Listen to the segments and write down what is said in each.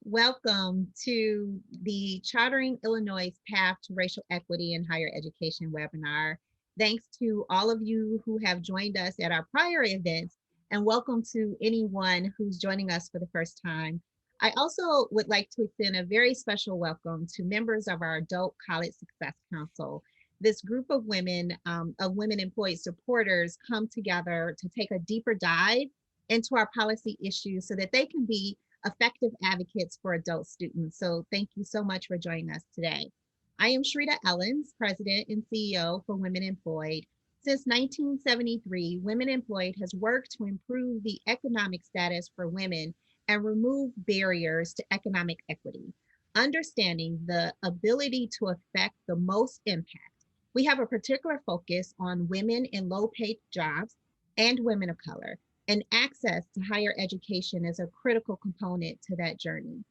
Welcome to the Chartering Illinois' Path to Racial Equity in Higher Education webinar. Thanks to all of you who have joined us at our prior events, and welcome to anyone who's joining us for the first time. I also would like to extend a very special welcome to members of our Adult College Success Council. This group of women employed supporters come together to take a deeper dive into our policy issues so that they can be effective advocates for adult students. So thank you so much for joining us today. I am Cherita Ellens, President and CEO for Women Employed. Since 1973, Women Employed has worked to improve the economic status for women and remove barriers to economic equity. Understanding the ability to affect the most impact, we have a particular focus on women in low paid jobs and women of color, and access to higher education is a critical component to that journey.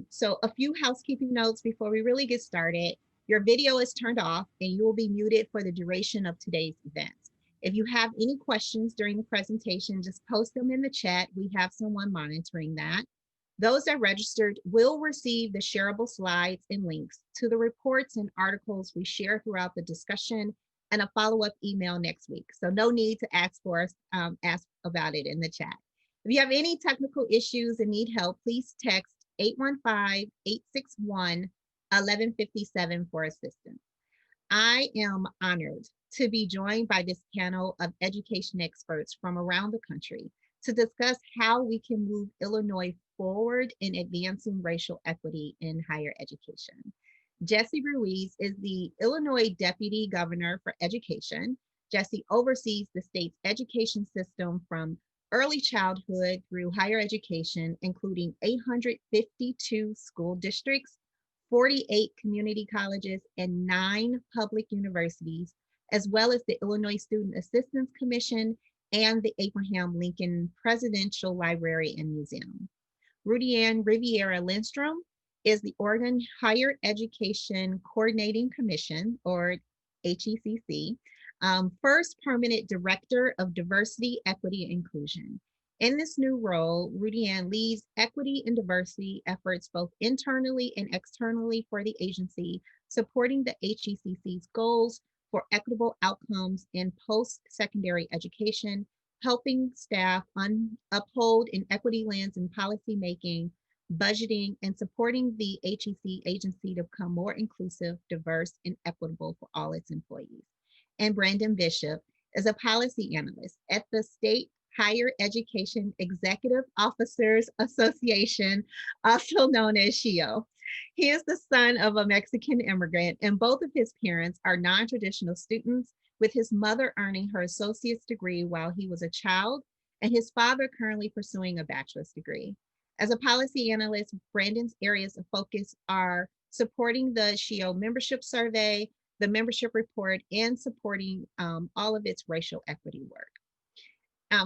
So a few housekeeping notes before we really get started. Your video is turned off and you will be muted for the duration of today's events. If you have any questions during the presentation, just post them in the chat. We have someone monitoring that. Those that registered will receive the shareable slides and links to the reports and articles we share throughout the discussion and a follow-up email next week. So no need to ask about it in the chat. If you have any technical issues and need help, please text 815-861-1157 for assistance. I am honored to be joined by this panel of education experts from around the country to discuss how we can move Illinois forward in advancing racial equity in higher education. Jesse Ruiz is the Illinois Deputy Governor for Education. Jesse oversees the state's education system from early childhood through higher education, including 852 school districts, 48 community colleges, and 9 public universities, as well as the Illinois Student Assistance Commission and the Abraham Lincoln Presidential Library and Museum. Rudianne Riviera Lindstrom is the Oregon Higher Education Coordinating Commission, or HECC, first permanent director of diversity, equity, and inclusion. In this new role, Rudianne leads equity and diversity efforts both internally and externally for the agency, supporting the HECC's goals for equitable outcomes in post-secondary education, helping staff uphold an equity lens in policymaking, budgeting, and supporting the HEC agency to become more inclusive, diverse, and equitable for all its employees. And Brandon Bishop is a policy analyst at the State Higher Education Executive Officers Association, also known as SHIO. He is the son of a Mexican immigrant, and both of his parents are non-traditional students, with his mother earning her associate's degree while he was a child, and his father currently pursuing a bachelor's degree. As a policy analyst, Brandon's areas of focus are supporting the SHIO membership survey, the membership report, and supporting all of its racial equity work.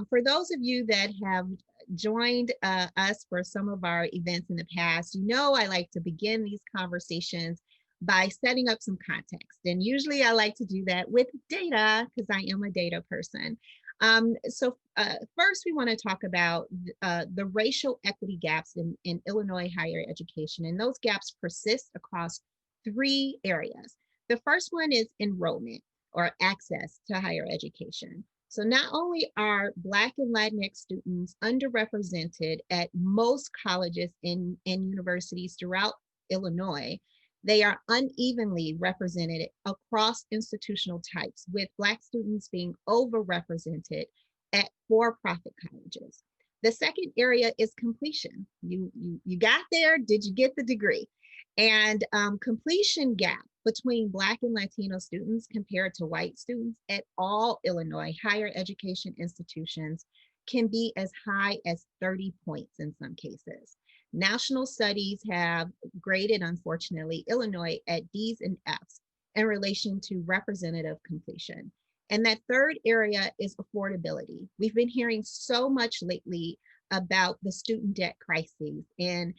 For those of you that have joined us for some of our events in the past, you know I like to begin these conversations by setting up some context. And usually I like to do that with data because I am a data person. First, we want to talk about the racial equity gaps in Illinois higher education. And those gaps persist across 3 areas. The first one is enrollment or access to higher education. So not only are Black and Latinx students underrepresented at most colleges and universities throughout Illinois, they are unevenly represented across institutional types, with Black students being overrepresented at for-profit colleges. The second area is completion. You got there, did you get the degree? And completion gap between Black and Latino students compared to white students at all Illinois higher education institutions can be as high as 30 points in some cases. National studies have graded, unfortunately, Illinois at D's and F's in relation to representative completion. And that third area is affordability. We've been hearing so much lately about the student debt crises and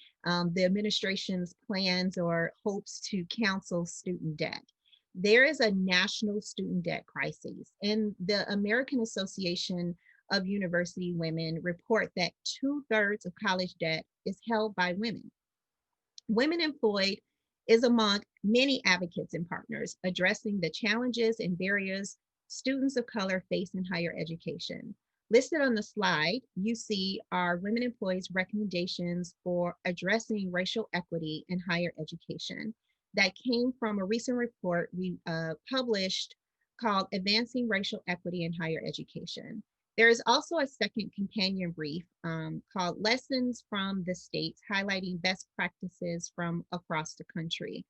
the administration's plans or hopes to cancel student debt. There is a national student debt crisis, and the American Association of University Women report that 2/3 of college debt is held by women. Women Employed is among many advocates and partners addressing the challenges and barriers students of color face in higher education. Listed on the slide, you see our Women Employees recommendations for addressing racial equity in higher education that came from a recent report we published called Advancing Racial Equity in Higher Education. There is also a second companion brief called Lessons from the States, highlighting best practices from across the country.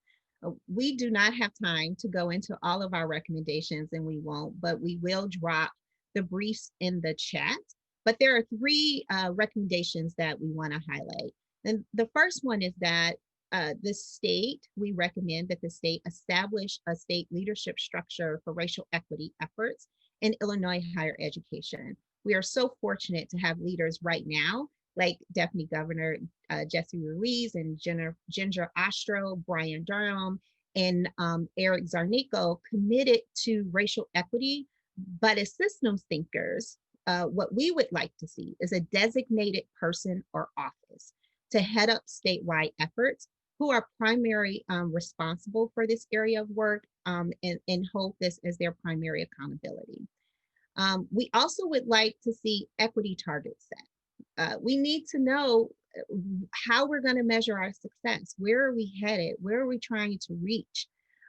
We do not have time to go into all of our recommendations, and we won't, but we will drop the briefs in the chat. But there are three recommendations that we want to highlight. And the first one is that we recommend that the state establish a state leadership structure for racial equity efforts in Illinois higher education. We are so fortunate to have leaders right now like Deputy Governor Jesse Ruiz and Ginger Ostro, Brian Durham, and Eric Zarnico committed to racial equity. But as systems thinkers, what we would like to see is a designated person or office to head up statewide efforts who are primary responsible for this area of work and hold this as their primary accountability. We also would like to see equity targets set. We need to know how we're going to measure our success. Where are we headed? Where are we trying to reach?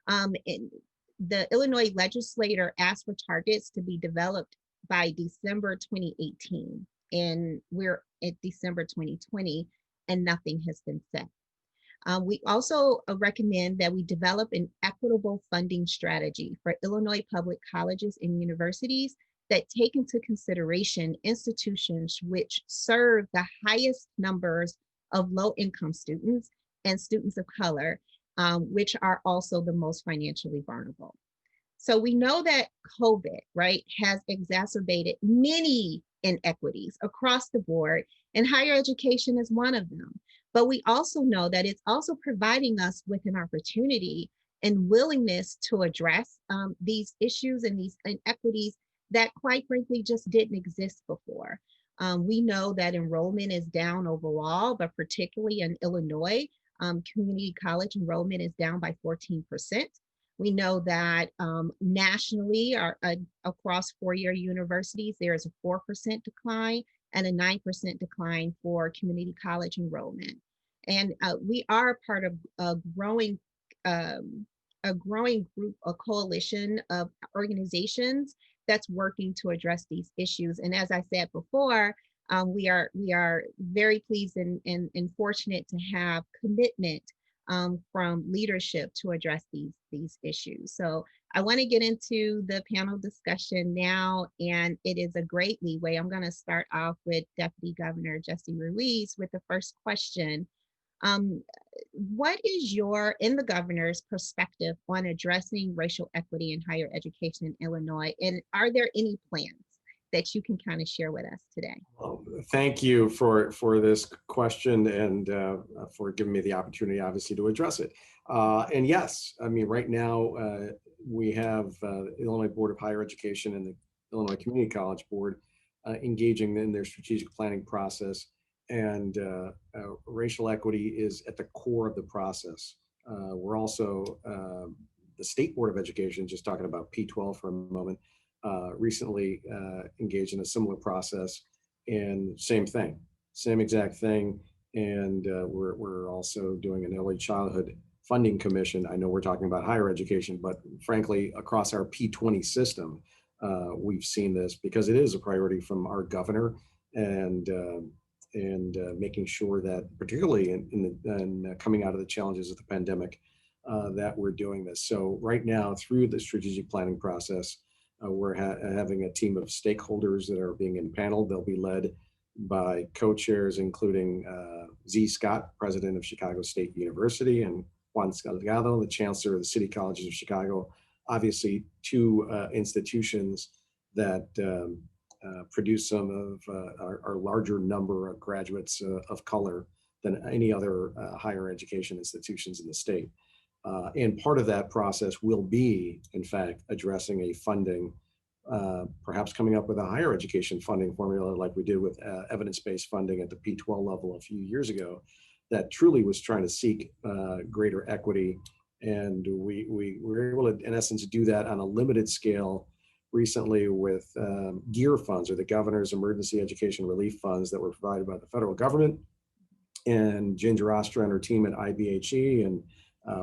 The Illinois legislature asked for targets to be developed by December 2018, and we're at December 2020, and nothing has been set. We also recommend that we develop an equitable funding strategy for Illinois public colleges and universities that take into consideration institutions which serve the highest numbers of low-income students and students of color, which are also the most financially vulnerable. So we know that COVID, right, has exacerbated many inequities across the board, and higher education is one of them. But we also know that it's also providing us with an opportunity and willingness to address these issues and these inequities that quite frankly just didn't exist before. We know that enrollment is down overall, but particularly in Illinois, community college enrollment is down by 14%. We know that nationally, across four-year universities, there is a 4% decline and a 9% decline for community college enrollment. And we are part of a growing group, a coalition of organizations that's working to address these issues. And as I said before, we are very pleased and fortunate to have commitment from leadership to address these issues. So I want to get into the panel discussion now, and it is a great leeway. I'm going to start off with Deputy Governor Jesse Ruiz with the first question. What is your and the governor's perspective on addressing racial equity in higher education in Illinois? And are there any plans that you can kind of share with us today? Well, thank you for this question and for giving me the opportunity, obviously, to address it. And yes, I mean, right now we have the Illinois Board of Higher Education and the Illinois Community College Board engaging in their strategic planning process. And racial equity is at the core of the process. We're also, the State Board of Education, just talking about P12 for a moment, recently engaged in a similar process, and same exact thing. And we're also doing an early childhood funding commission. I know we're talking about higher education, but frankly, across our P20 system, we've seen this because it is a priority from our governor, and making sure that, particularly in coming out of the challenges of the pandemic, that we're doing this. So right now, through the strategic planning process, we're having a team of stakeholders that are being impaneled. They'll be led by co-chairs, including Z. Scott, president of Chicago State University, and Juan Salgado, the chancellor of the City Colleges of Chicago. Obviously, two institutions that produce some of our larger number of graduates of color than any other higher education institutions in the state. And part of that process will be, in fact, addressing a funding, perhaps coming up with a higher education funding formula like we did with evidence-based funding at the P12 level a few years ago, that truly was trying to seek greater equity. And we were able to, in essence, do that on a limited scale recently with GEAR funds, or the Governor's Emergency Education Relief Funds, that were provided by the federal government. And Ginger Ostra and her team at IBHE and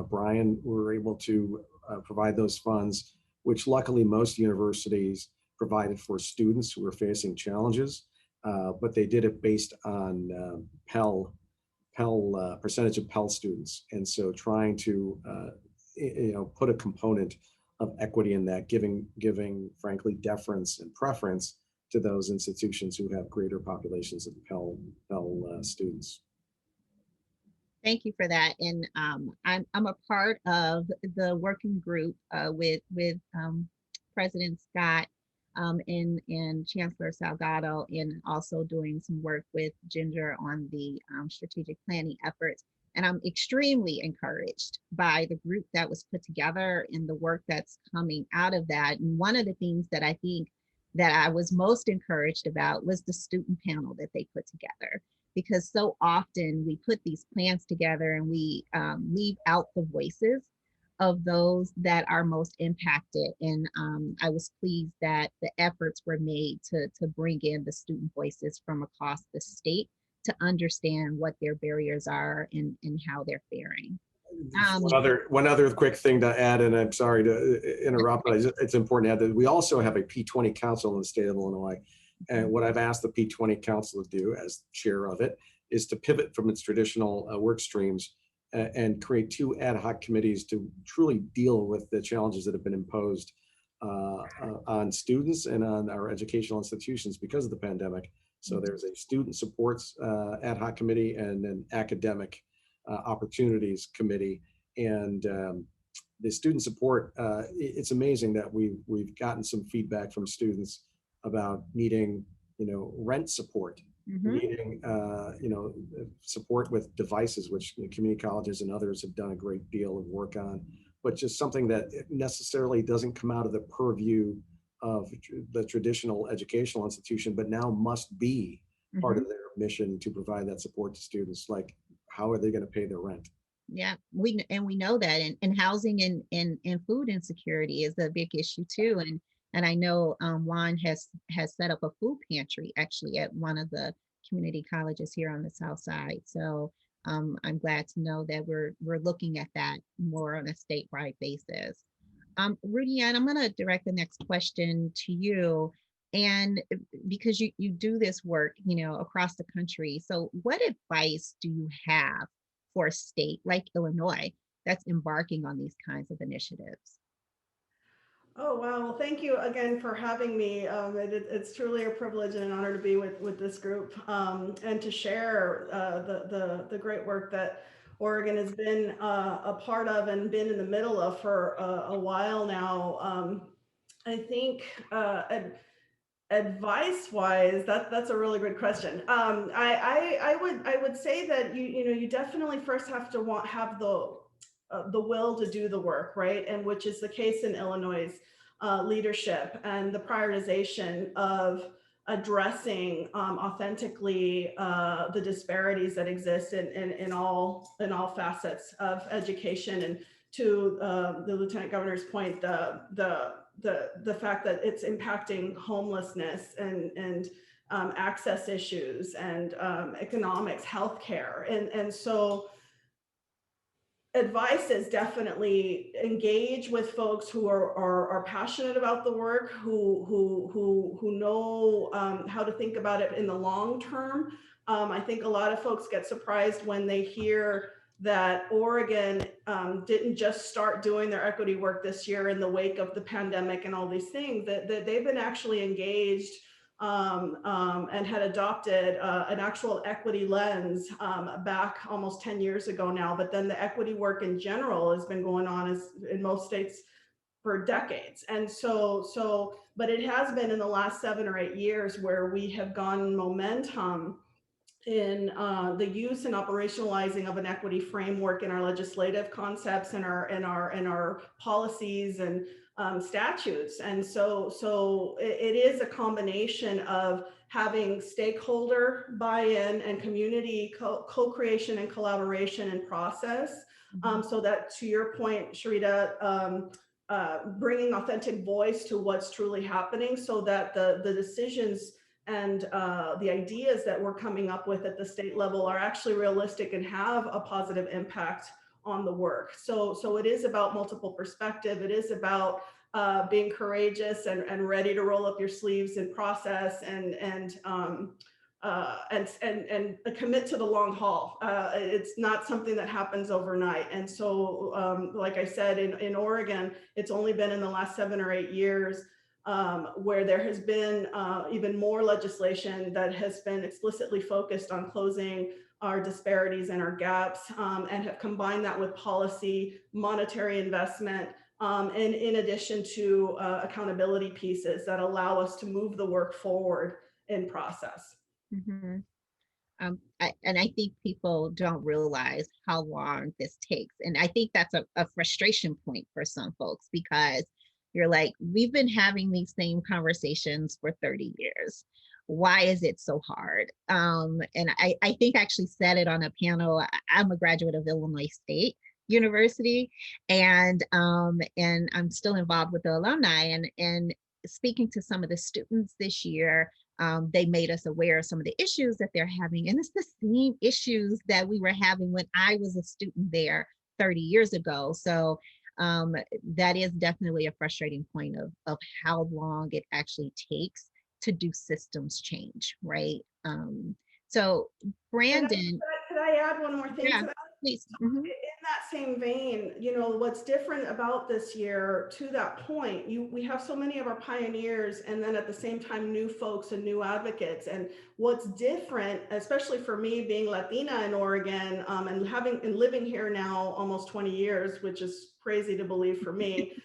Brian were able to provide those funds, which luckily most universities provided for students who were facing challenges, but they did it based on percentage of Pell students. And so trying to put a component of equity in that, giving frankly deference and preference to those institutions who have greater populations of Pell students. Thank you for that. And I'm a part of the working group with President Scott and Chancellor Salgado, and also doing some work with Ginger on the strategic planning efforts. And I'm extremely encouraged by the group that was put together and the work that's coming out of that. And one of the things that I think that I was most encouraged about was the student panel that they put together, because so often we put these plans together and we leave out the voices of those that are most impacted. And I was pleased that the efforts were made to bring in the student voices from across the state to understand what their barriers are and how they're faring. One other quick thing to add, and I'm sorry to interrupt, but it's important to add that we also have a P20 Council in the state of Illinois. And what I've asked the P20 Council to do, as chair of it, is to pivot from its traditional work streams and create 2 ad hoc committees to truly deal with the challenges that have been imposed on students and on our educational institutions because of the pandemic. So there's a student supports ad hoc committee and an academic opportunities committee. And the student support, it's amazing that we've gotten some feedback from students about needing, rent support, needing, support with devices, which community colleges and others have done a great deal of work on, but just something that necessarily doesn't come out of the purview of the traditional educational institution, but now must be part of their mission to provide that support to students. Like, how are they going to pay their rent? Yeah, we know that, and housing and food insecurity is a big issue too. And I know Juan has set up a food pantry actually at one of the community colleges here on the South Side. So I'm glad to know that we're looking at that more on a statewide basis. Rudy, and I'm going to direct the next question to you. And because you do this work, across the country. So what advice do you have for a state like Illinois that's embarking on these kinds of initiatives? Oh, wow. Well, thank you again for having me. It's truly a privilege and an honor to be with this group and to share the great work that Oregon has been a part of and been in the middle of for a while now. I think advice-wise, that's a really good question. I would say that you definitely first have to have the will to do the work, right? And which is the case in Illinois' leadership and the prioritization of addressing authentically the disparities that exist in all facets of education. And to the Lieutenant Governor's point, the fact that it's impacting homelessness and access issues and economics, healthcare, and so advice is definitely engage with folks who are passionate about the work, who know how to think about it in the long term. I think a lot of folks get surprised when they hear that Oregon didn't just start doing their equity work this year in the wake of the pandemic and all these things, that they've been actually engaged and had adopted an actual equity lens back almost 10 years ago now. But then the equity work in general has been going on in most states for decades. And but it has been in the last 7 or 8 years where we have gone momentum in the use and operationalizing of an equity framework in our legislative concepts and our policies and statutes. And so it is a combination of having stakeholder buy-in and community co-creation and collaboration and process. So that, to your point, Cherita, bringing authentic voice to what's truly happening, so that the decisions and the ideas that we're coming up with at the state level are actually realistic and have a positive impact on the work. So it is about multiple perspective. It is about being courageous and ready to roll up your sleeves and process and commit to the long haul. It's not something that happens overnight. And so, like I said, in Oregon, it's only been in the last 7 or 8 years where there has been even more legislation that has been explicitly focused on closing our disparities and our gaps, and have combined that with policy, monetary investment, and in addition to accountability pieces that allow us to move the work forward in process. And I think people don't realize how long this takes. And I think that's a frustration point for some folks, because you're like, we've been having these same conversations for 30 years. Why is it so hard? And I think I actually said it on a panel. I'm a graduate of Illinois State University, and I'm still involved with the alumni, and speaking to some of the students this year, they made us aware of some of the issues that they're having. And it's the same issues that we were having when I was a student there 30 years ago. So that is definitely a frustrating point of how long it actually takes to do systems change, right? So Brandon. Could I add one more thing to that? Please. In that same vein, you know, what's different about this year, to that point, we have so many of our pioneers, and then at the same time, new folks and new advocates. And what's different, especially for me being Latina in Oregon, and living here now almost 20 years, which is crazy to believe for me.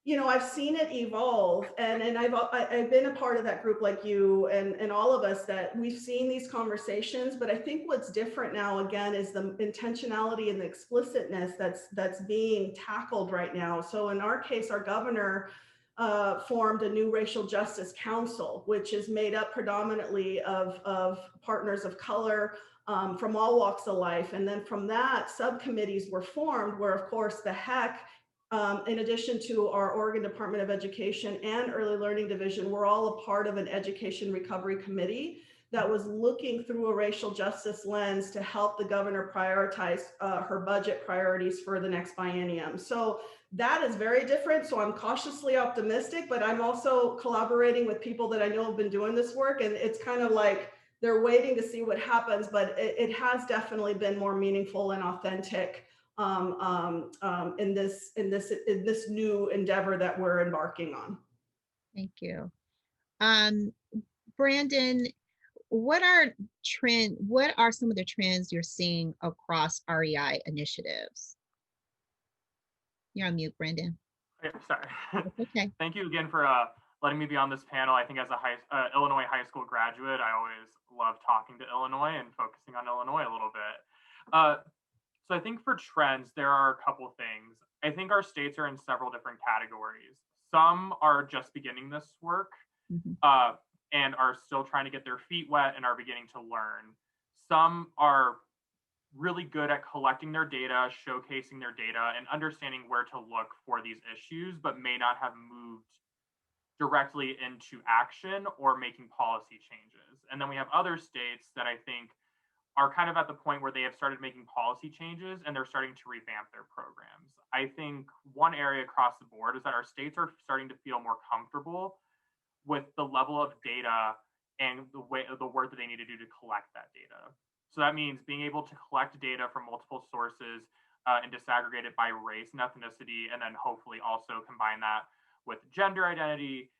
You know, I've seen it evolve, and I've been a part of that group like you and all of us, that we've seen these conversations. But I think what's different now, again, is the intentionality and the explicitness that's being tackled right now. So in our case, our governor formed a new racial justice council, which is made up predominantly of partners of color from all walks of life. And then from that, subcommittees were formed, where of course the HEC, in addition to our Oregon Department of Education and Early Learning Division, we're all a part of an education recovery committee that was looking through a racial justice lens to help the governor prioritize her budget priorities for the next biennium. So that is very different. So I'm cautiously optimistic, but I'm also collaborating with people that I know have been doing this work. And it's kind of like they're waiting to see what happens, but it has definitely been more meaningful and authentic in this new endeavor that we're embarking on. Thank you. Brandon, what are some of the trends you're seeing across REI initiatives? You're on mute, Brandon. Sorry. Okay. Thank you again for letting me be on this panel. I think as a Illinois high school graduate, I always love talking to Illinois and focusing on Illinois a little bit. So I think for trends, there are a couple things. I think our states are in several different categories. Some are just beginning this work and are still trying to get their feet wet and are beginning to learn. Some are really good at collecting their data, showcasing their data, and understanding where to look for these issues, but may not have moved directly into action or making policy changes. And then we have other states that I think are kind of at the point where they have started making policy changes and they're starting to revamp their programs. I think one area across the board is that our states are starting to feel more comfortable with the level of data and the work that they need to do to collect that data. So that means being able to collect data from multiple sources and disaggregate it by race and ethnicity, and then hopefully also combine that with gender identity,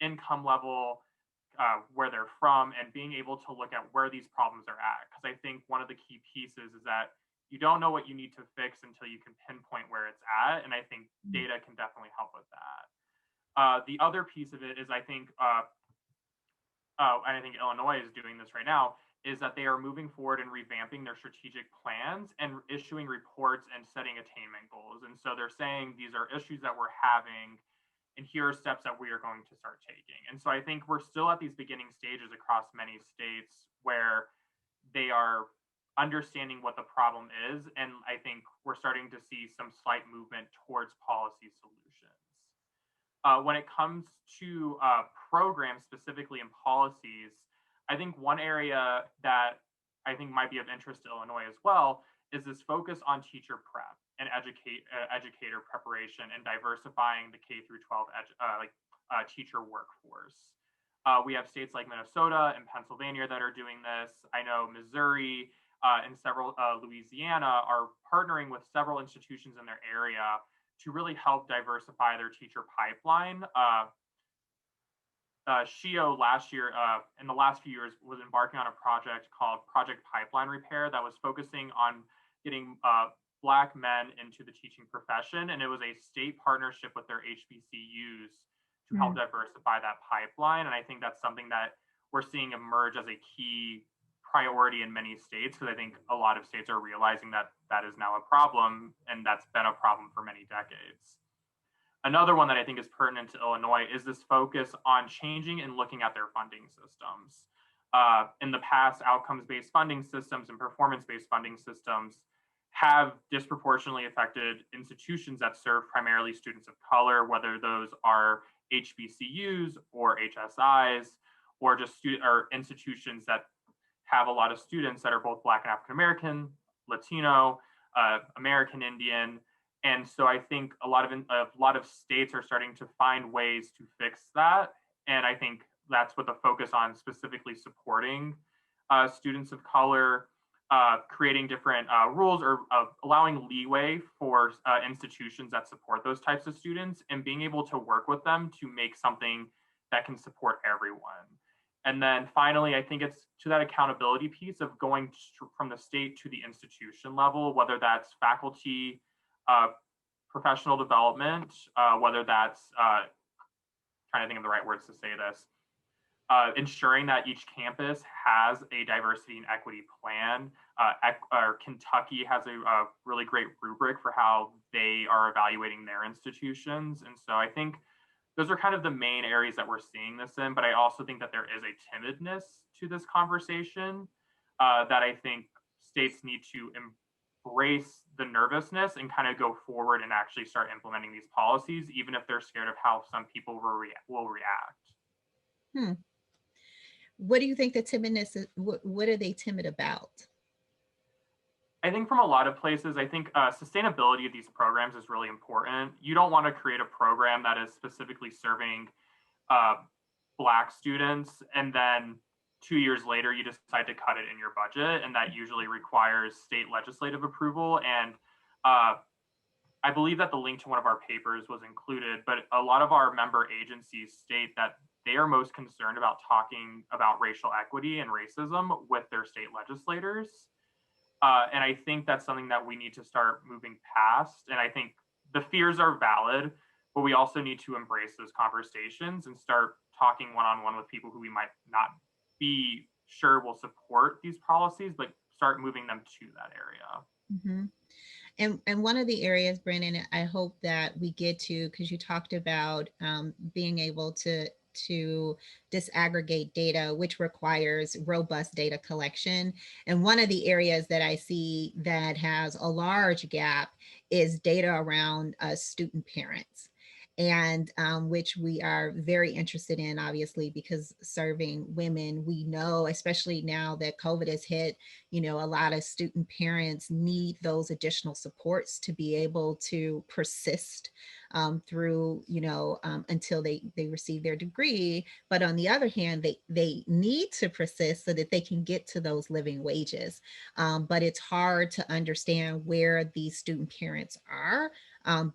income level, where they're from, and being able to look at where these problems are at. Because I think one of the key pieces is that you don't know what you need to fix until you can pinpoint where it's at. And I think data can definitely help with that. The other piece of it is and I think Illinois is doing this right now, is that they are moving forward and revamping their strategic plans and issuing reports and setting attainment goals. And so they're saying these are issues that we're having, and here are steps that we are going to start taking. And so I think we're still at these beginning stages across many states where they are understanding what the problem is. And I think we're starting to see some slight movement towards policy solutions. When it comes to programs, specifically in policies, I think one area that I think might be of interest to Illinois as well is this focus on teacher prep and educator preparation and diversifying the K through 12 teacher workforce. We have states like Minnesota and Pennsylvania that are doing this. I know Missouri and several Louisiana are partnering with several institutions in their area to really help diversify their teacher pipeline. SHIO last year, in the last few years, was embarking on a project called Project Pipeline Repair that was focusing on getting Black men into the teaching profession. And it was a state partnership with their HBCUs to help diversify that pipeline. And I think that's something that we're seeing emerge as a key priority in many states, because I think a lot of states are realizing that that is now a problem, and that's been a problem for many decades. Another one that I think is pertinent to Illinois is this focus on changing and looking at their funding systems. In the past, outcomes-based funding systems and performance-based funding systems have disproportionately affected institutions that serve primarily students of color, whether those are HBCUs or HSIs, or just institutions that have a lot of students that are both Black and African American, Latino, American Indian. And so I think a lot of states are starting to find ways to fix that. And I think that's what the focus on, specifically supporting students of color, creating different rules, or allowing leeway for institutions that support those types of students, and being able to work with them to make something that can support everyone. And then finally, I think it's to that accountability piece of going from the state to the institution level, whether that's faculty, professional development, whether that's, trying to think of the right words to say this, ensuring that each campus has a diversity and equity plan. Kentucky has a really great rubric for how they are evaluating their institutions. And so I think those are kind of the main areas that we're seeing this in, but I also think that there is a timidness to this conversation that I think states need to embrace the nervousness and kind of go forward and actually start implementing these policies, even if they're scared of how some people will react. What do you think the timidness is? What are they timid about? I think from a lot of places, I think sustainability of these programs is really important. You don't want to create a program that is specifically serving Black students, and then 2 years later, you decide to cut it in your budget, and that usually requires state legislative approval. And I believe that the link to one of our papers was included, but a lot of our member agencies state that they are most concerned about talking about racial equity and racism with their state legislators. And I think that's something that we need to start moving past. And I think the fears are valid, but we also need to embrace those conversations and start talking one-on-one with people who we might not be sure will support these policies, but start moving them to that area. And one of the areas, Brandon, I hope that we get to, because you talked about being able to disaggregate data, which requires robust data collection. And one of the areas that I see that has a large gap is data around student parents, and which we are very interested in, obviously, because serving women, we know, especially now that COVID has hit, a lot of student parents need those additional supports to be able to persist through, until they receive their degree. But on the other hand, they need to persist so that they can get to those living wages. But it's hard to understand where these student parents are,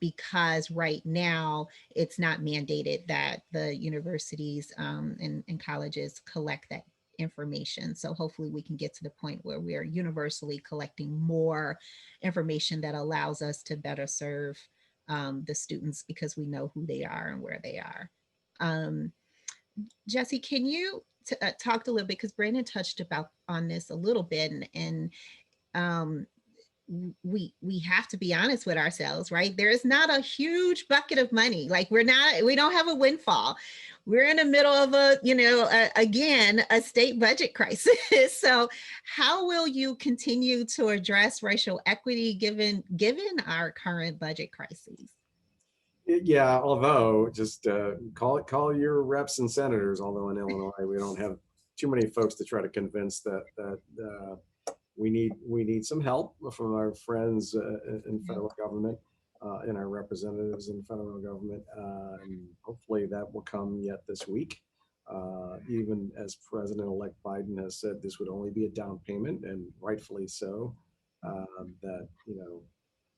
because right now it's not mandated that the universities and colleges collect that information. So hopefully we can get to the point where we are universally collecting more information that allows us to better serve the students, because we know who they are and where they are. Jesse, can you talk a little bit, because Brandon touched on this a little bit, and we have to be honest with ourselves, right? There is not a huge bucket of money. Like we don't have a windfall. We're in the middle of again, a state budget crisis. So how will you continue to address racial equity given our current budget crises? Yeah, although just call your reps and senators. Although in Illinois we don't have too many folks to try to convince that we need some help from our friends in federal government and our representatives in federal government. And hopefully that will come yet this week. Even as President-elect Biden has said, this would only be a down payment, and rightfully so. That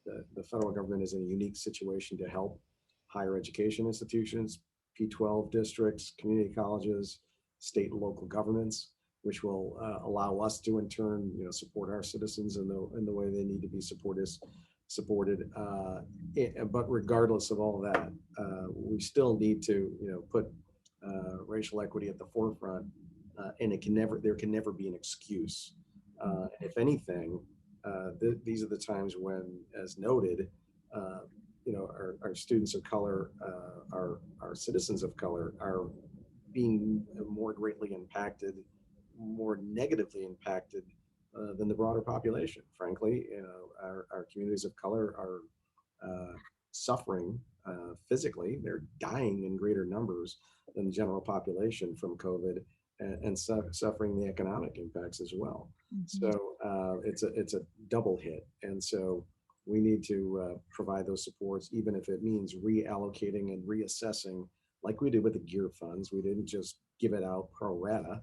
the federal government is in a unique situation to help higher education institutions, P12 districts, community colleges, state and local governments, which will allow us to in turn, support our citizens in the way they need to be supported. But regardless of all that, we still need to, put racial equity at the forefront, and there can never be an excuse. If anything, these are the times when, as noted, our students of color, our citizens of color are being more greatly impacted, more negatively impacted than the broader population. Frankly, our communities of color are suffering physically. They're dying in greater numbers than the general population from COVID, and suffering the economic impacts as well. Mm-hmm. So it's a double hit, and so we need to provide those supports, even if it means reallocating and reassessing, like we did with the GEAR funds. We didn't just give it out pro rata.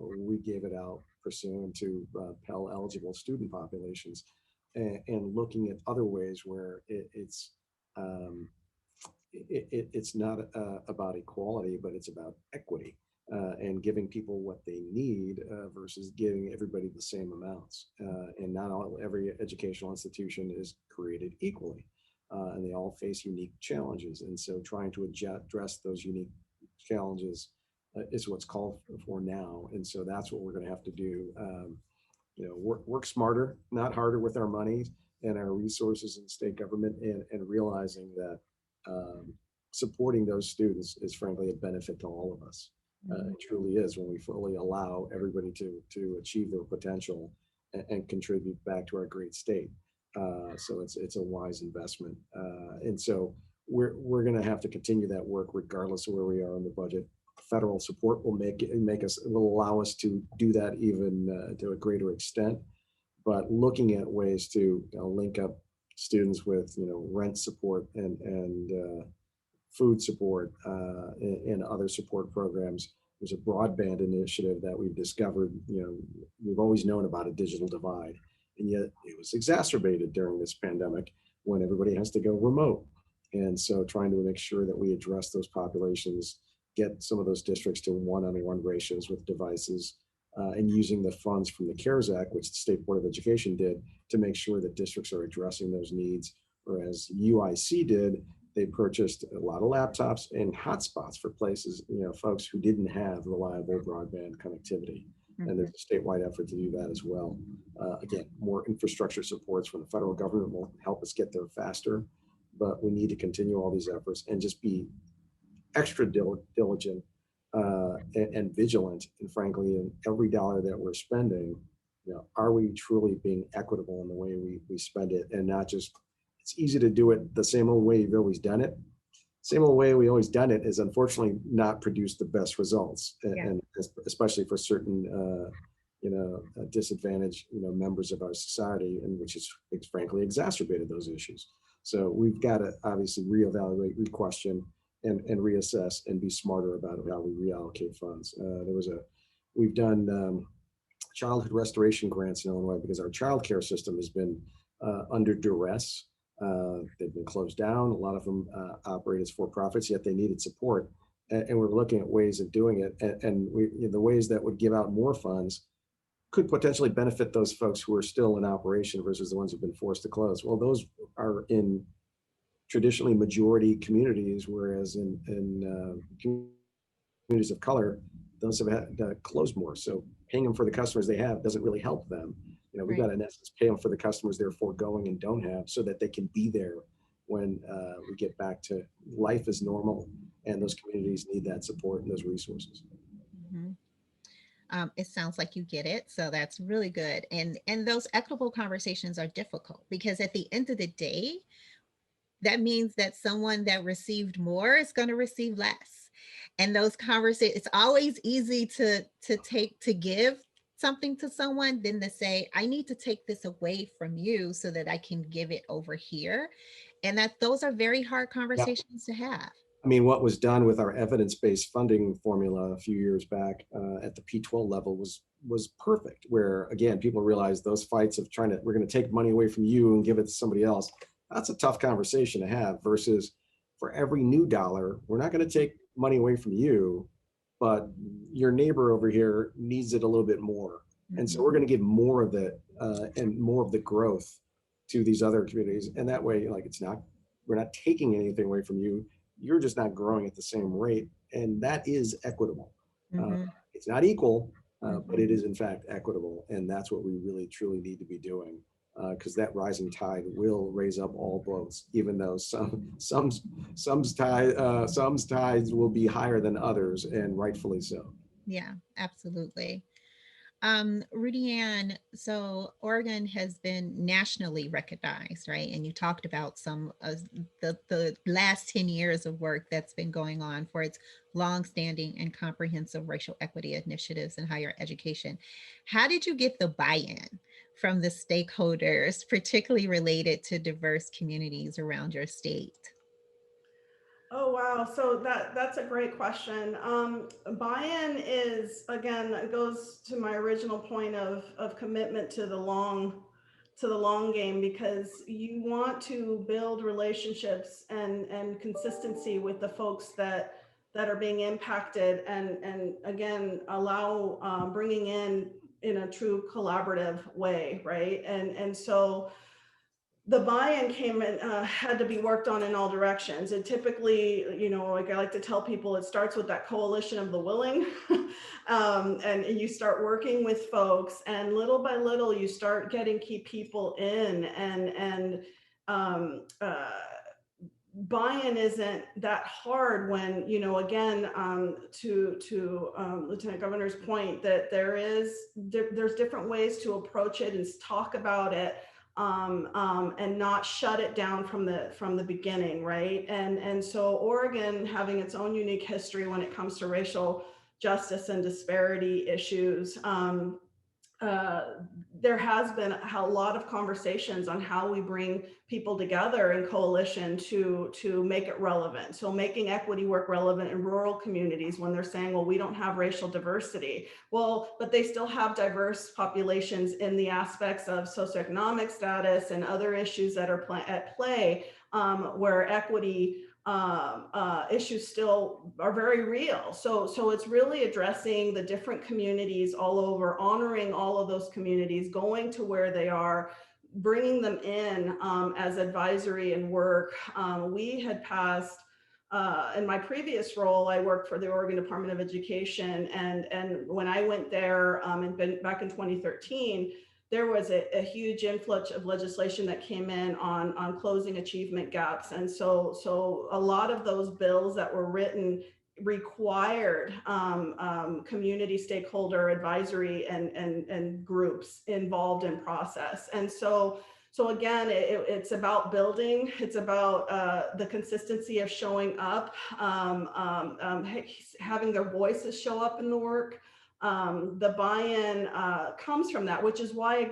We gave it out pursuant to Pell eligible student populations, and looking at other ways where it's not about equality, but it's about equity. And giving people what they need versus giving everybody the same amounts. And not every educational institution is created equally, and they all face unique challenges. And so trying to address those unique challenges is what's called for now. And so that's what we're going to have to do. Work smarter, not harder with our money and our resources in state government, and realizing that supporting those students is frankly a benefit to all of us. It truly is, when we fully allow everybody to achieve their potential and contribute back to our great state. So it's a wise investment, and so we're going to have to continue that work regardless of where we are in the budget. Federal support will will allow us to do that even to a greater extent. But looking at ways to link up students with rent support and food support and other support programs. There's a broadband initiative that we've discovered. We've always known about a digital divide, and yet it was exacerbated during this pandemic when everybody has to go remote. And so trying to make sure that we address those populations, get some of those districts to one-on-one ratios with devices, and using the funds from the CARES Act, which the State Board of Education did, to make sure that districts are addressing those needs. Whereas UIC did, they purchased a lot of laptops and hotspots for places, folks who didn't have reliable broadband connectivity. Mm-hmm. And there's a statewide effort to do that as well. Again, more infrastructure supports from the federal government will help us get there faster, but we need to continue all these efforts and just be extra diligent and vigilant. And frankly, in every dollar that we're spending, are we truly being equitable in the way we spend it, and not just, it's easy to do it the same old way you've always done it. Same old way we always done it is unfortunately not produced the best results, and especially for certain, disadvantaged, members of our society, and which is frankly exacerbated those issues. So we've got to obviously reevaluate, re-question, and reassess, and be smarter about how we reallocate funds. We've done childhood restoration grants in Illinois because our childcare system has been under duress. They've been closed down. A lot of them operate as for-profits, yet they needed support. And we're looking at ways of doing it. And the ways that would give out more funds could potentially benefit those folks who are still in operation versus the ones who've been forced to close. Well, those are in traditionally majority communities, whereas in communities of color, those have had to close more. So paying them for the customers they have doesn't really help them. You know, we Right. got to, in essence, pay them for the customers they're foregoing and don't have, so that they can be there when we get back to life as normal. And those communities need that support and those resources. Mhm. It sounds like you get it, so that's really good. And those equitable conversations are difficult because at the end of the day, that means that someone that received more is going to receive less. And those conversations, it's always easy to give something to someone than to say, I need to take this away from you so that I can give it over here. And that those are very hard Yeah. conversations to have. I mean, what was done with our evidence-based funding formula a few years back at the P12 level was perfect. Where again, people realize those fights of we're going to take money away from you and give it to somebody else. That's a tough conversation to have. Versus, for every new dollar, we're not going to take money away from you, but your neighbor over here needs it a little bit more, and so we're going to give more of it and more of the growth to these other communities. And that way, like, we're not taking anything away from you. You're just not growing at the same rate, and that is equitable. Mhm. It's not equal, but Mhm. it is in fact equitable, and that's what we really truly need to be doing, because that rising tide will raise up all boats, even though some's tides will be higher than others, and rightfully so. Yeah, absolutely. Rudy Ann, so Oregon has been nationally recognized, right? And you talked about some of the last 10 years of work that's been going on for its longstanding and comprehensive racial equity initiatives in higher education. How did you get the buy-in from the stakeholders, particularly related to diverse communities around your state? Oh, wow. So that's a great question. Buy-in is, again, it goes to my original point of commitment to the long game, because you want to build relationships and consistency with the folks that are being impacted, and again, allow bringing in a true collaborative way, right? And so the buy-in came and had to be worked on in all directions. It typically, like I like to tell people, it starts with that coalition of the willing. And you start working with folks, and little by little, you start getting key people in, and buy-in isn't that hard when, again, to Lieutenant Governor's point, that there's different ways to approach it and talk about it, and not shut it down from the beginning, right? And so Oregon, having its own unique history when it comes to racial justice and disparity issues, there has been a lot of conversations on how we bring people together in coalition to make it relevant. So making equity work relevant in rural communities when they're saying, well, we don't have racial diversity. Well, but they still have diverse populations in the aspects of socioeconomic status and other issues that are at play, where equity issues still are very real. So it's really addressing the different communities all over, honoring all of those communities, going to where they are, bringing them in as advisory and work. We had passed, in my previous role, I worked for the Oregon Department of Education, and when I went there back in 2013, there was a huge influx of legislation that came in on closing achievement gaps. And so a lot of those bills that were written required community stakeholder advisory and groups involved in process. And so again, it's about building, it's about the consistency of showing up, having their voices show up in the work. The buy-in comes from that, which is why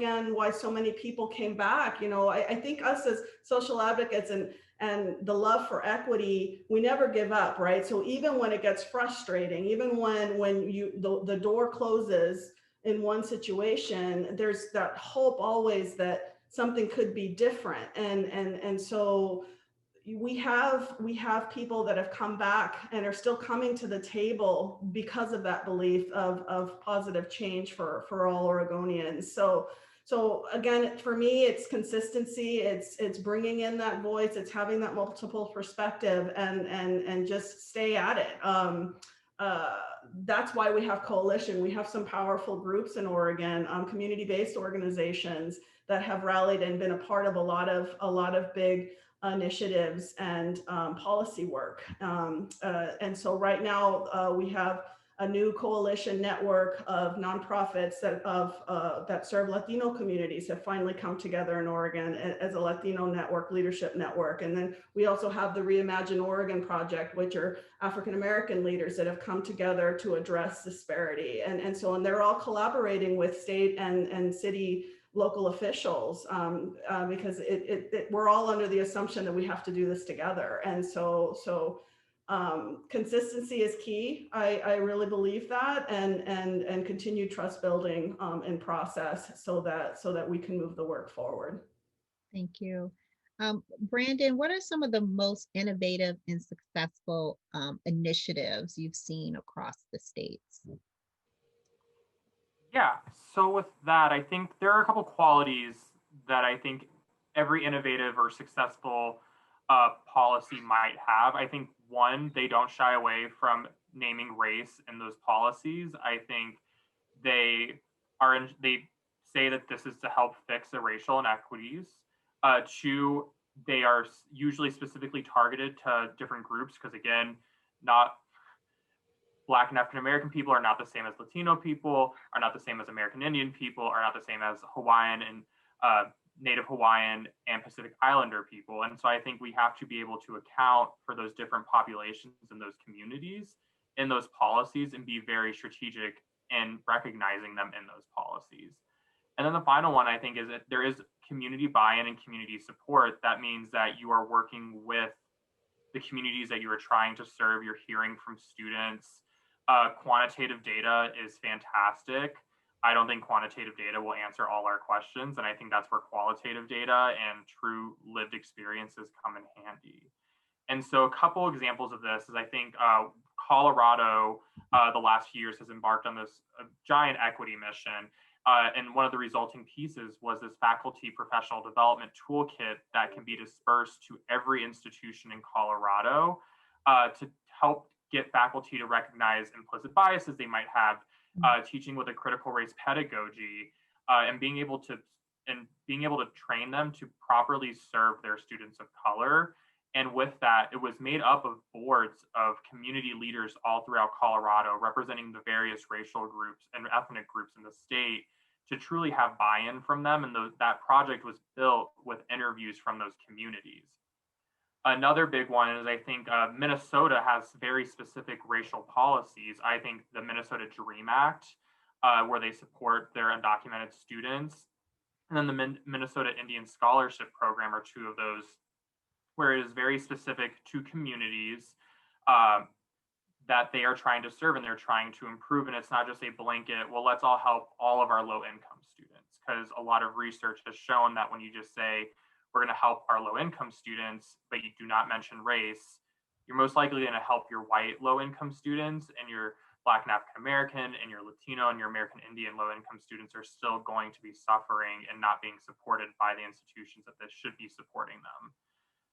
so many people came back. I think us as social advocates and the love for equity, we never give up, right? So even when it gets frustrating, even when the door closes in one situation, there's that hope always that something could be different. And so we have people that have come back and are still coming to the table because of that belief of positive change for all Oregonians. So again, for me, it's consistency, it's bringing in that voice, it's having that multiple perspective, and just stay at it. that's why we have coalition. We have some powerful groups in Oregon, community-based organizations that have rallied and been a part of a lot of big initiatives and policy work. And so right now we have a new coalition network of nonprofits that serve Latino communities have finally come together in Oregon as a Latino network, leadership network. And then we also have the Reimagine Oregon Project, which are African-American leaders that have come together to address disparity. And they're all collaborating with state and city local officials because we're all under the assumption that we have to do this together. And so consistency is key. I really believe that, and continued trust building in process so that we can move the work forward. Thank you. Brandon, what are some of the most innovative and successful initiatives you've seen across the states? Yeah, so with that, I think there are a couple qualities that I think every innovative or successful policy might have. I think one, they don't shy away from naming race in those policies. I think they say that this is to help fix the racial inequities. Two, they are usually specifically targeted to different groups because, again, not Black and African American people are not the same as Latino people, are not the same as American Indian people, are not the same as Hawaiian and Native Hawaiian and Pacific Islander people. And so I think we have to be able to account for those different populations and those communities in those policies and be very strategic in recognizing them in those policies. And then the final one, I think, is that there is community buy-in and community support. That means that you are working with the communities that you are trying to serve. You're hearing from students. Quantitative data is fantastic. I don't think quantitative data will answer all our questions. And I think that's where qualitative data and true lived experiences come in handy. And so a couple examples of this is I think Colorado, the last few years has embarked on this giant equity mission. And one of the resulting pieces was this faculty professional development toolkit that can be dispersed to every institution in Colorado to help get faculty to recognize implicit biases they might have, teaching with a critical race pedagogy, and being able to train them to properly serve their students of color. And with that, it was made up of boards of community leaders all throughout Colorado, representing the various racial groups and ethnic groups in the state, to truly have buy-in from them. And that project was built with interviews from those communities. Another big one is I think Minnesota has very specific racial policies. I think the Minnesota Dream Act, where they support their undocumented students, and then the Minnesota Indian Scholarship Program are two of those, where it is very specific to communities that they are trying to serve and they're trying to improve. And it's not just a blanket, well, let's all help all of our low income students, because a lot of research has shown that when you just say, we're going to help our low income students, but you do not mention race, you're most likely going to help your white low income students, and your Black and African American and your Latino and your American Indian low income students are still going to be suffering and not being supported by the institutions that this should be supporting them.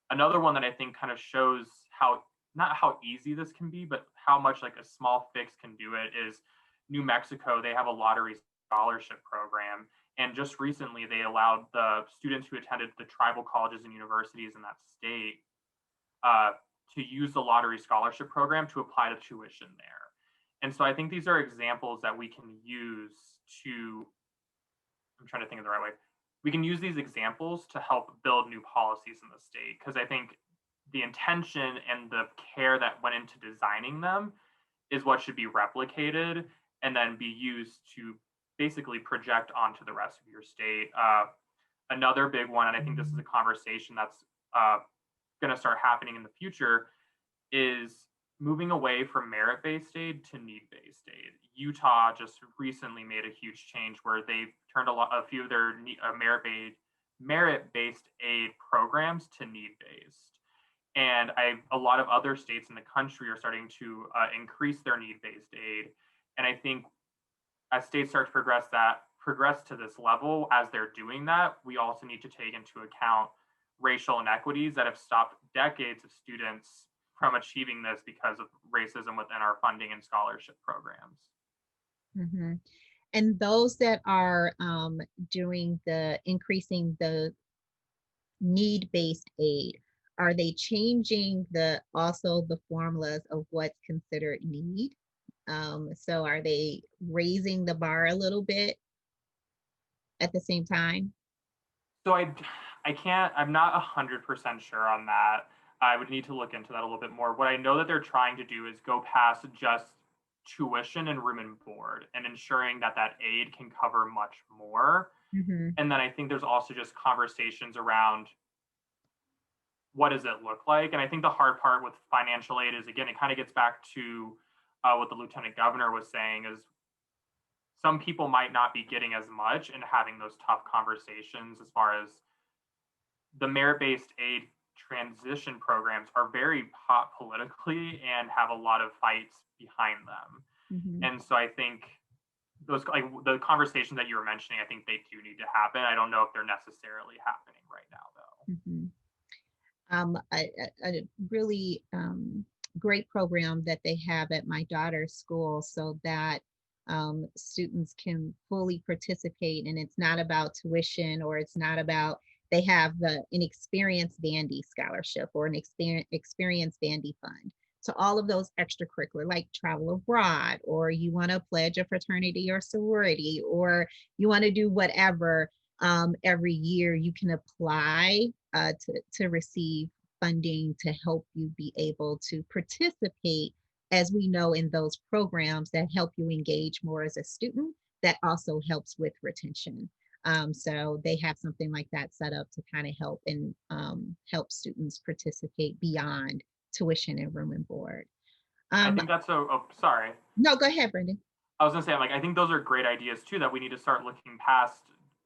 Another one that I think kind of shows how, not how easy this can be, but how much like a small fix can do it, is New Mexico. They have a lottery scholarship program. And just recently, they allowed the students who attended the tribal colleges and universities in that state to use the lottery scholarship program to apply to tuition there. And so I think these are examples that we can use to, I'm trying to think of the right way. We can use these examples to help build new policies in the state, because I think the intention and the care that went into designing them is what should be replicated and then be used to basically project onto the rest of your state. Another big one, and I think this is a conversation that's going to start happening in the future, is moving away from merit-based aid to need-based aid. Utah just recently made a huge change where they've turned a few of their merit-based aid programs to need-based. And a lot of other states in the country are starting to increase their need-based aid. And I think as states start to progress to this level, as they're doing that, we also need to take into account racial inequities that have stopped decades of students from achieving this because of racism within our funding and scholarship programs. Mhm. And those that are doing the increasing the need-based aid, are they changing also the formulas of what's considered need? So are they raising the bar a little bit at the same time? So I'm not 100% sure on that. I would need to look into that a little bit more. What I know that they're trying to do is go past just tuition and room and board and ensuring that that aid can cover much more. Mm-hmm. And then I think there's also just conversations around what does it look like? And I think the hard part with financial aid is, again, it kind of gets back to what the lieutenant governor was saying is some people might not be getting as much and having those tough conversations as far as the merit-based aid transition programs are very hot politically and have a lot of fights behind them. Mm-hmm. And so I think those, like the conversations that you were mentioning, I think they do need to happen. I don't know if they're necessarily happening right now though. Mm-hmm. A really great program that they have at my daughter's school so that students can fully participate, and it's not about tuition, or it's not about, they have an experienced Vandy scholarship or an experienced Vandy fund. So all of those extracurricular, like travel abroad, or you want to pledge a fraternity or sorority, or you want to do whatever, every year you can apply to receive funding to help you be able to participate, as we know, in those programs that help you engage more as a student. That also helps with retention. So they have something like that set up to kind of help and help students participate beyond tuition and room and board. I think that's sorry. No, go ahead, Brendan. I was gonna say, like, I think those are great ideas too, that we need to start looking past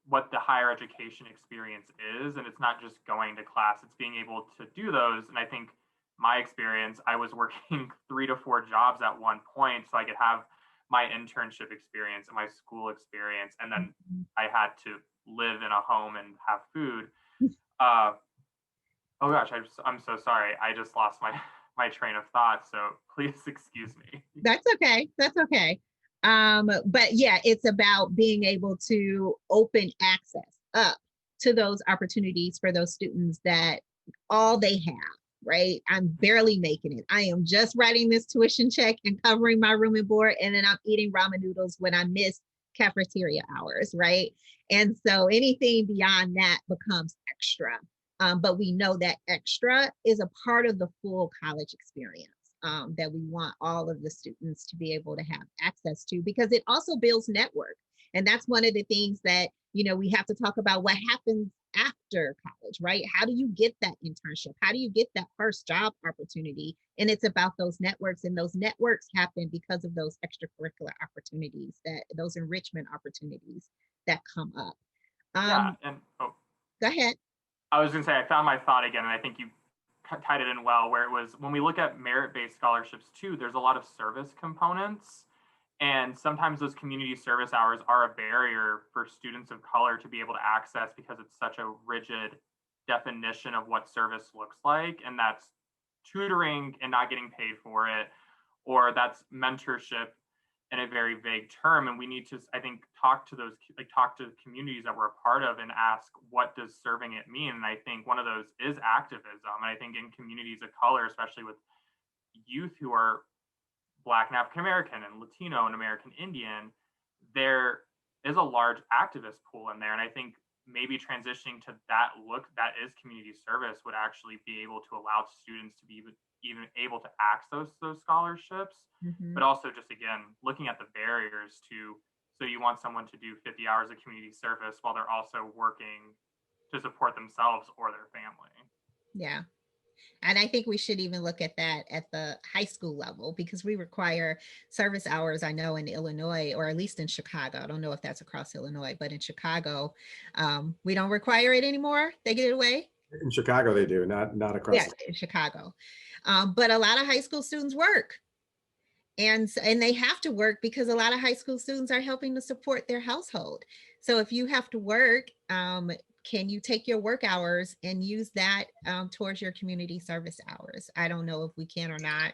what the higher education experience is. And it's not just going to class, it's being able to do those. And I think my experience, I was working 3 to 4 jobs at one point so I could have my internship experience and my school experience. And then I had to live in a home and have food. Oh gosh, I'm so sorry. I just lost my train of thought. So please excuse me. That's okay. That's okay. But yeah, it's about being able to open access up to those opportunities for those students that all they have, right? I'm barely making it. I am just writing this tuition check and covering my room and board, and then I'm eating ramen noodles when I miss cafeteria hours, right? And so anything beyond that becomes extra. But we know that extra is a part of the full college experience. That we want all of the students to be able to have access to, because it also builds network. And that's one of the things that, we have to talk about, what happens after college, right? How do you get that internship? How do you get that first job opportunity? And it's about those networks, and those networks happen because of those extracurricular opportunities, those enrichment opportunities that come up. Yeah, and go ahead. I was gonna say, I found my thought again, and I think you tied it in well, where it was, when we look at merit-based scholarships too, there's a lot of service components, and sometimes those community service hours are a barrier for students of color to be able to access, because it's such a rigid definition of what service looks like, and that's tutoring and not getting paid for it, or that's mentorship in a very vague term. And we need to, I think, talk to the communities that we're a part of and ask, what does serving it mean? And I think one of those is activism. And I think in communities of color, especially with youth who are Black and African American and Latino and American Indian, there is a large activist pool in there. And I think maybe transitioning to that that is community service, would actually be able to allow students to be even able to access those scholarships. Mm-hmm. But also, just again, looking at the barriers so you want someone to do 50 hours of community service while they're also working to support themselves or their family. Yeah. And I think we should even look at that at the high school level, because we require service hours, I know, in Illinois, or at least in Chicago. I don't know if that's across Illinois, but in Chicago, we don't require it anymore. They get it away. In Chicago, they do, not across. Yeah, in Chicago. But a lot of high school students work. And they have to work because a lot of high school students are helping to support their household. So if you have to work, can you take your work hours and use that towards your community service hours? I don't know if we can or not.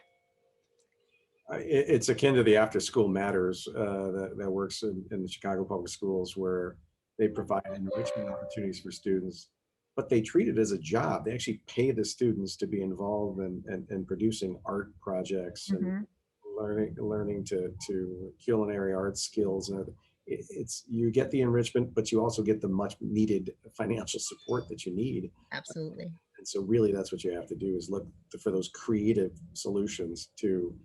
It's akin to the After School Matters that works in the Chicago Public Schools, where they provide enrichment opportunities for students, but they treat it as a job. They actually pay the students to be involved in producing art projects and Mhm. learning to culinary arts skills. And it's, you get the enrichment, but you also get the much needed financial support that you need. Absolutely. And so really that's what you have to do, is look for those creative solutions to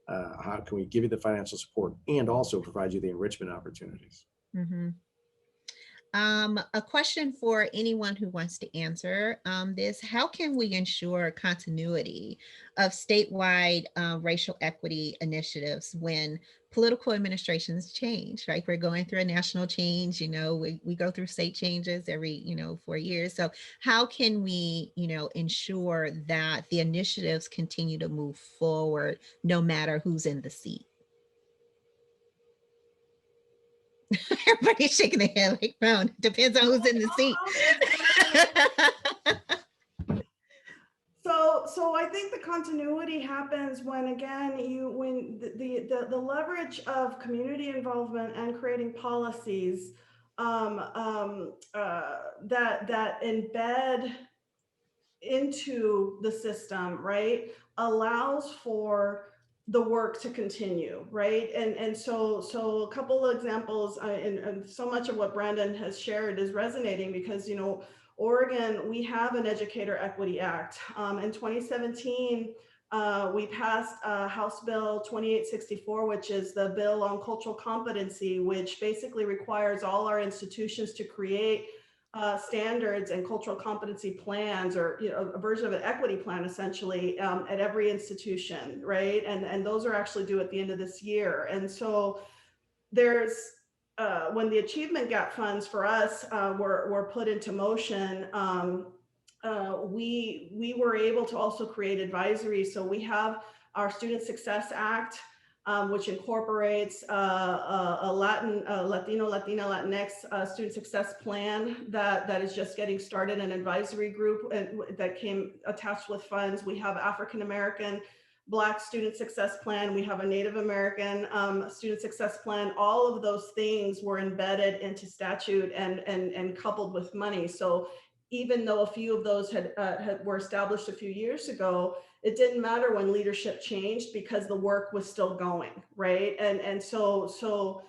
how can we give you the financial support and also provide you the enrichment opportunities. Mhm. A question for anyone who wants to answer this: how can we ensure continuity of statewide racial equity initiatives when political administrations change? Right, we're going through a national change. We go through state changes every 4 years. So how can we ensure that the initiatives continue to move forward no matter who's in the seat? Everybody's shaking their head like, no, it depends on who's in the seat. So I think the continuity happens when, again, when the leverage of community involvement and creating policies that embed into the system, right, allows for the work to continue, right? And so a couple of examples, and so much of what Brandon has shared is resonating because, Oregon, we have an Educator Equity Act. In 2017, we passed House Bill 2864, which is the bill on cultural competency, which basically requires all our institutions to create standards and cultural competency plans, or a version of an equity plan, essentially, at every institution, right? And those are actually due at the end of this year. And so there's when the achievement gap funds for us were put into motion, we were able to also create advisory. So we have our Student Success Act, which incorporates a Latino, Latina, Latinx student success plan that is just getting started, an advisory group that came attached with funds. We have African American Black student success plan. We have a Native American student success plan. All of those things were embedded into statute and coupled with money. So even though a few of those were established a few years ago, it didn't matter when leadership changed because the work was still going, right? And so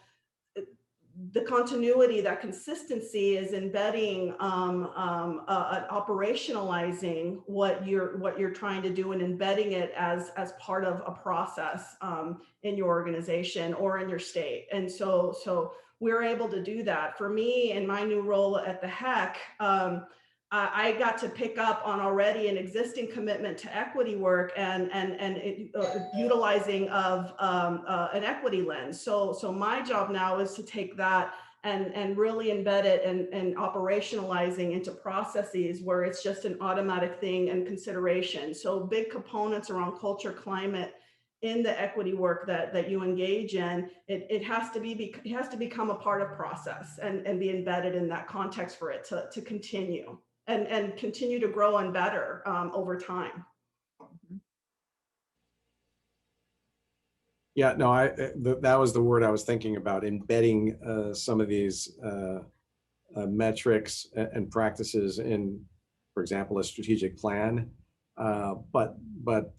the continuity, that consistency is embedding, operationalizing what you're trying to do and embedding it as part of a process in your organization or in your state. And so we're able to do that. For me, in my new role at the HEC, I got to pick up on already an existing commitment to equity work and utilizing of an equity lens. So my job now is to take that and really embed it and operationalizing into processes where it's just an automatic thing and consideration. So big components around culture, climate in the equity work that you engage in, it has to become a part of process and be embedded in that context for it to continue. And continue to grow and better over time. Yeah, no, that was the word I was thinking about, embedding some of these metrics and practices in, for example, a strategic plan. But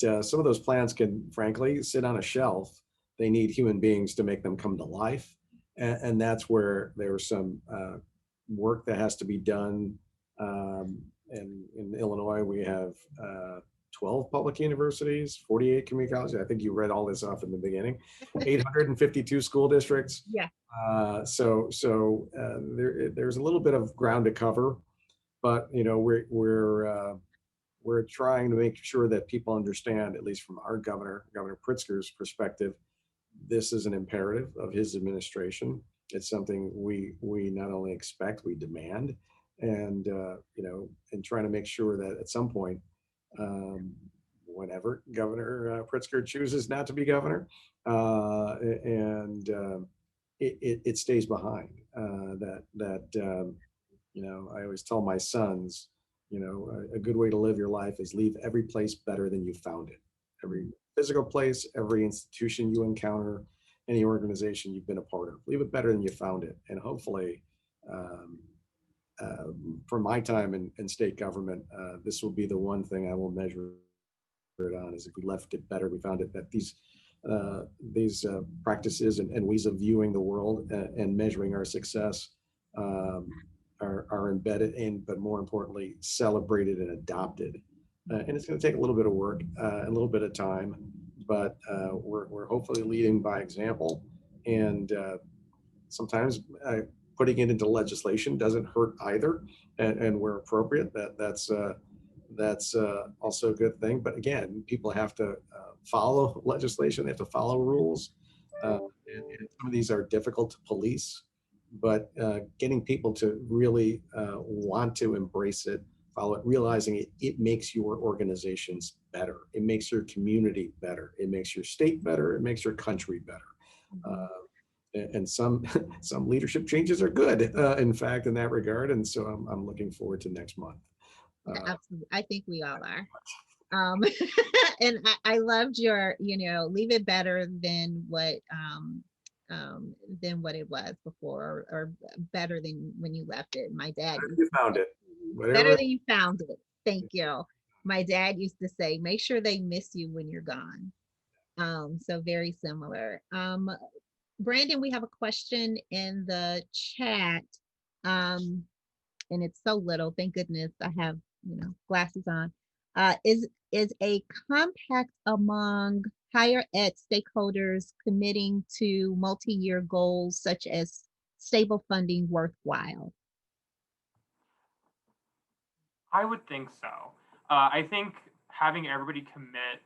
some of those plans can, frankly, sit on a shelf. They need human beings to make them come to life. And that's where there's some work that has to be done. In Illinois, we have 12 public universities, 48 community colleges. I think you read all this off in the beginning. 852 school districts. Yeah. So there's a little bit of ground to cover, but we're trying to make sure that people understand, at least from our Governor Pritzker's perspective, this is an imperative of his administration. It's something we not only expect, we demand, and and trying to make sure that at some point, whenever Governor Pritzker chooses not to be governor, it stays behind. You know, I always tell my sons, you know, a good way to live your life is leave every place better than you found it. Every physical place, every institution you encounter, any organization you've been a part of, leave it better than you found it. And hopefully, um, for my time in state government, this will be the one thing I will measure it on, is if we left it better, we found it, that these practices and ways of viewing the world and measuring our success are embedded in, but more importantly, celebrated and adopted. And it's going to take a little bit of work, a little bit of time, but we're hopefully leading by example. And sometimes putting it into legislation doesn't hurt either, and where appropriate, that's also a good thing. But again, people have to follow legislation, they have to follow rules. And some of these are difficult to police, but getting people to really want to embrace it, follow it, realizing it makes your organizations better, it makes your community better, it makes your state better, it makes your country better. And some leadership changes are good, in fact, in that regard. And so I'm looking forward to next month. Absolutely. I think we all are. And I loved your, leave it better than what it was before, or better than when you left it. My dad, you found it. Better than you found it. Thank you. My dad used to say, make sure they miss you when you're gone. So very similar. Brandon, we have a question in the chat. And it's so little, thank goodness I have, glasses on. Is a compact among higher ed stakeholders committing to multi-year goals such as stable funding worthwhile? I would think so. I think having everybody commit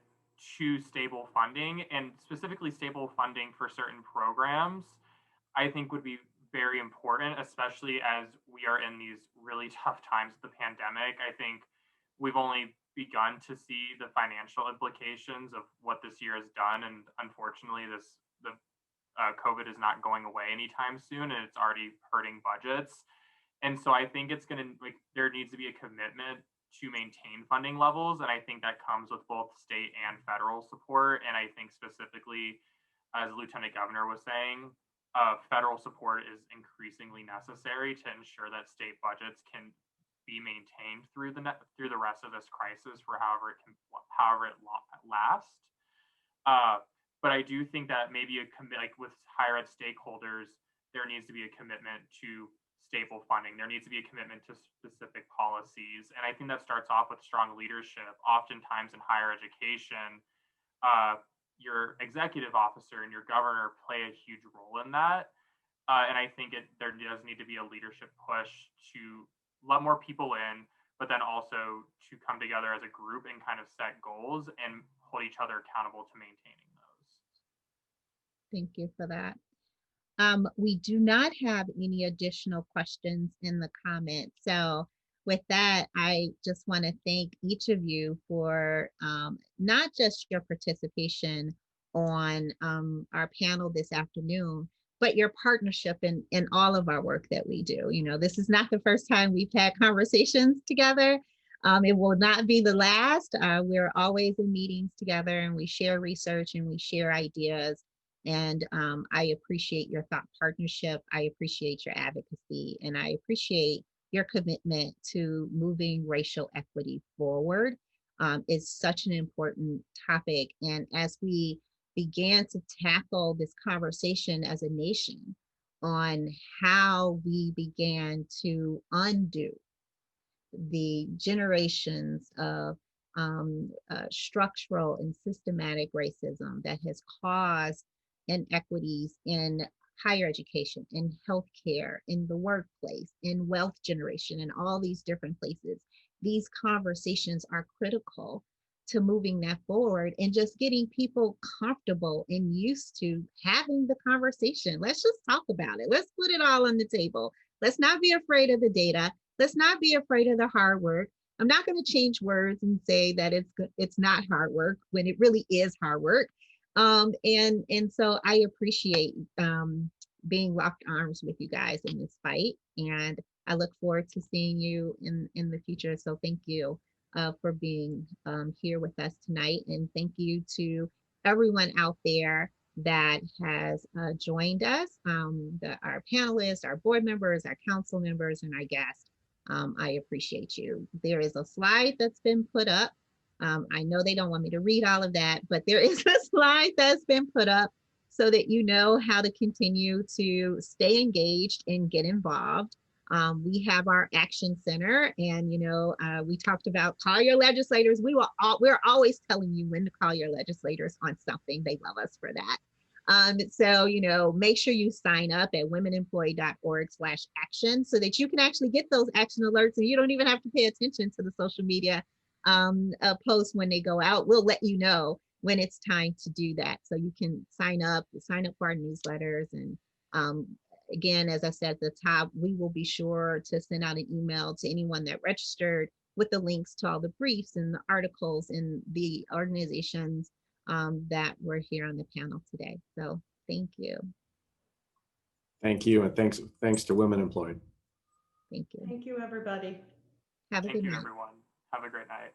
to stable funding, and specifically stable funding for certain programs, I think would be very important, especially as we are in these really tough times of the pandemic. I think we've only begun to see the financial implications of what this year has done, and unfortunately, the COVID is not going away anytime soon, and it's already hurting budgets. And so I think it's there needs to be a commitment to maintain funding levels, and I think that comes with both state and federal support. And I think specifically, as Lieutenant Governor was saying, federal support is increasingly necessary to ensure that state budgets can be maintained through the rest of this crisis for however it lasts. But I do think that maybe with higher ed stakeholders, there needs to be a commitment to stable funding. There needs to be a commitment to specific policies. And I think that starts off with strong leadership. Oftentimes in higher education, your executive officer and your governor play a huge role in that. And I think there does need to be a leadership push to let more people in, but then also to come together as a group and kind of set goals and hold each other accountable to maintaining those. Thank you for that. We do not have any additional questions in the comments. So with that, I just want to thank each of you for not just your participation on our panel this afternoon, but your partnership in all of our work that we do. This is not the first time we've had conversations together. It will not be the last. We're always in meetings together, and we share research and we share ideas. And I appreciate your thought partnership. I appreciate your advocacy, and I appreciate your commitment to moving racial equity forward. It's such an important topic. And as we began to tackle this conversation as a nation on how we began to undo the generations of structural and systematic racism that has caused inequities in higher education, in healthcare, in the workplace, in wealth generation, in all these different places. These conversations are critical to moving that forward and just getting people comfortable and used to having the conversation. Let's just talk about it. Let's put it all on the table. Let's not be afraid of the data. Let's not be afraid of the hard work. I'm not going to change words and say that it's not hard work when it really is hard work. And so I appreciate being locked arms with you guys in this fight. And I look forward to seeing you in the future. So thank you for being here with us tonight. And thank you to everyone out there that has joined us, our panelists, our board members, our council members, and our guests. I appreciate you. There is a slide that's been put up. I know they don't want me to read all of that, but there is a slide that's been put up so that you know how to continue to stay engaged and get involved. We have our action center, and we talked about call your legislators. We're always telling you when to call your legislators on something. They love us for that. So make sure you sign up at womenemployee.org/action so that you can actually get those action alerts, and you don't even have to pay attention to the social media posts when they go out. We'll let you know when it's time to do that, so you can sign up for our newsletters. And again, as I said at the top, we will be sure to send out an email to anyone that registered with the links to all the briefs and the articles and the organizations that were here on the panel today. So thank you. Thank you, and thanks to Women Employed. Thank you. Thank you, everybody. Have a good night. Thank you, everyone. Have a great night.